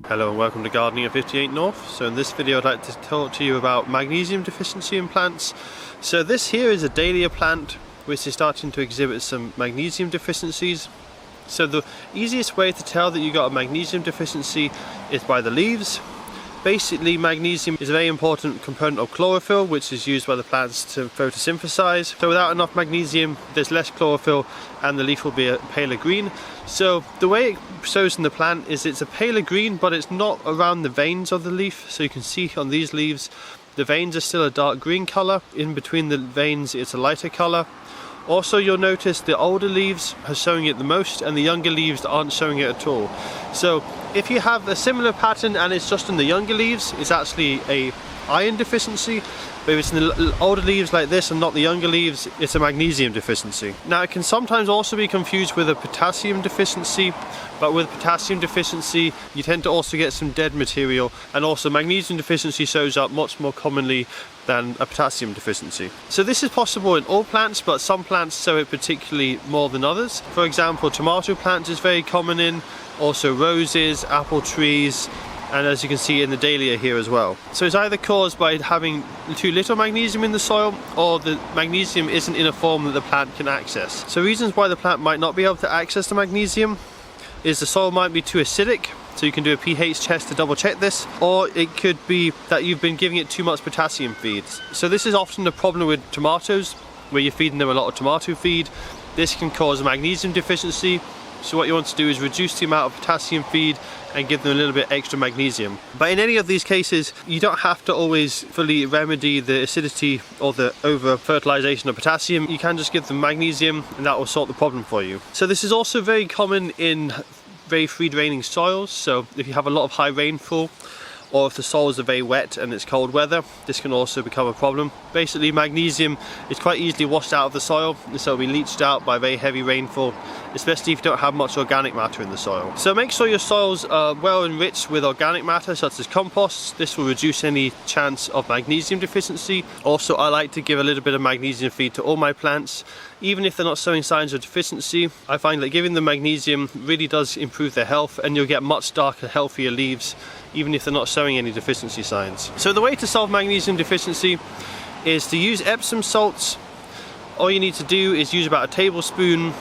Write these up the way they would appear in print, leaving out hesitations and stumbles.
Hello and welcome to Gardening at 58 North. So in this video I'd like to talk to you about magnesium deficiency in plants. So this here is a dahlia plant which is starting to exhibit some magnesium deficiencies. So the easiest way to tell that you got a magnesium deficiency is by the leaves. Basically, magnesium is a very important component of chlorophyll, which is used by the plants to photosynthesize. So without enough magnesium, there's less chlorophyll and the leaf will be a paler green. So the way it shows in the plant is it's a paler green, but it's not around the veins of the leaf. So you can see on these leaves, the veins are still a dark green color. In between the veins, it's a lighter color. Also, you'll notice the older leaves are showing it the most and the younger leaves aren't showing it at all. So if you have a similar pattern and it's just in the younger leaves, it's actually a iron deficiency. But if it's in the older leaves like this and not the younger leaves, it's a magnesium deficiency. Now it can sometimes also be confused with a potassium deficiency, but with potassium deficiency you tend to also get some dead material, and also magnesium deficiency shows up much more commonly than a potassium deficiency. So this is possible in all plants, but some plants show it particularly more than others. For example, tomato plants is very common in, also roses, apple trees, and as you can see in the dahlia here as well. So it's either caused by having too little magnesium in the soil, or the magnesium isn't in a form that the plant can access. So reasons why the plant might not be able to access the magnesium is the soil might be too acidic, so you can do a pH test to double check this, or it could be that you've been giving it too much potassium feeds. So this is often the problem with tomatoes, where you're feeding them a lot of tomato feed. This can cause a magnesium deficiency. So what you want to do is reduce the amount of potassium feed and give them a little bit extra magnesium. But in any of these cases, you don't have to always fully remedy the acidity or the over fertilization of potassium. You can just give them magnesium and that will sort the problem for you. So this is also very common in very free draining soils. So if you have a lot of high rainfall, or if the soils are very wet and it's cold weather, this can also become a problem. Basically, magnesium is quite easily washed out of the soil, and so it'll be leached out by very heavy rainfall, especially if you don't have much organic matter in the soil. So make sure your soils are well enriched with organic matter such as compost. This will reduce any chance of magnesium deficiency. Also, I like to give a little bit of magnesium feed to all my plants, even if they're not showing signs of deficiency. I find that giving them magnesium really does improve their health, and you'll get much darker, healthier leaves, even if they're not showing any deficiency signs. So the way to solve magnesium deficiency is to use Epsom salts. All you need to do is use about a tablespoon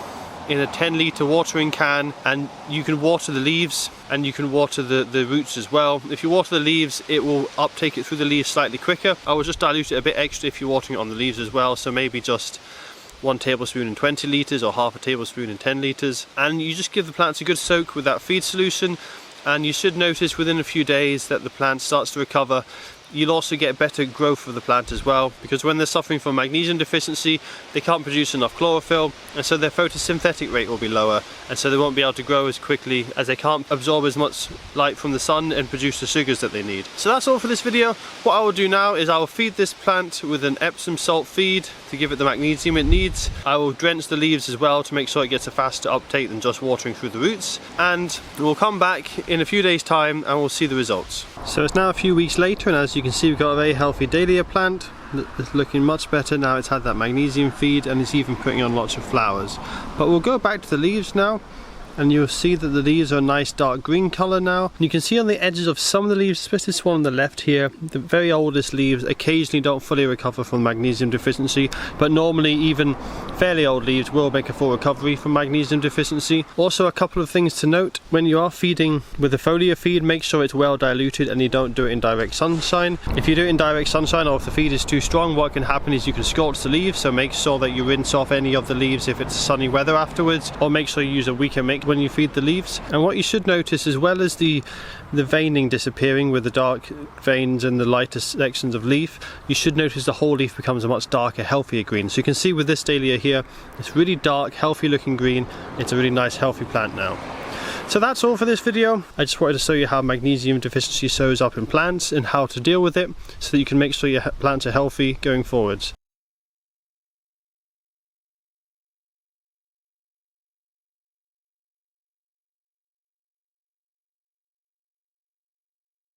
in a 10-litre watering can, and you can water the leaves and you can water the roots as well. If you water the leaves, it will uptake it through the leaves slightly quicker. I will just dilute it a bit extra if you're watering it on the leaves as well, so maybe just 1 tablespoon in 20 litres or half a tablespoon in 10 litres. And you just give the plants a good soak with that feed solution, and you should notice within a few days that the plant starts to recover. You'll also get better growth of the plant as well, because when they're suffering from magnesium deficiency, they can't produce enough chlorophyll, and so their photosynthetic rate will be lower, and so they won't be able to grow as quickly as they can't absorb as much light from the sun and produce the sugars that they need. So that's all for this video. What I will do now is I will feed this plant with an Epsom salt feed to give it the magnesium it needs. I will drench the leaves as well to make sure it gets a faster uptake than just watering through the roots, and we'll come back in a few days time and we'll see the results. So it's now a few weeks later, and as you can see, we've got a very healthy dahlia plant. It's looking much better now. It's had that magnesium feed and it's even putting on lots of flowers. But we'll go back to the leaves now, and you'll see that the leaves are a nice dark green colour now. And you can see on the edges of some of the leaves, especially this one on the left here, the very oldest leaves occasionally don't fully recover from magnesium deficiency, but normally even fairly old leaves will make a full recovery from magnesium deficiency. Also, a couple of things to note: when you are feeding with a foliar feed, make sure it's well diluted and you don't do it in direct sunshine. If you do it in direct sunshine, or if the feed is too strong, what can happen is you can scorch the leaves, so make sure that you rinse off any of the leaves if it's sunny weather afterwards, or make sure you use a weaker mix when you feed the leaves. And what you should notice, as well as the veining disappearing with the dark veins and the lighter sections of leaf, you should notice the whole leaf becomes a much darker, healthier green. So you can see with this dahlia here, it's really dark, healthy looking green. It's a really nice, healthy plant now. So that's all for this video. I just wanted to show you how magnesium deficiency shows up in plants and how to deal with it, so that you can make sure your plants are healthy going forwards.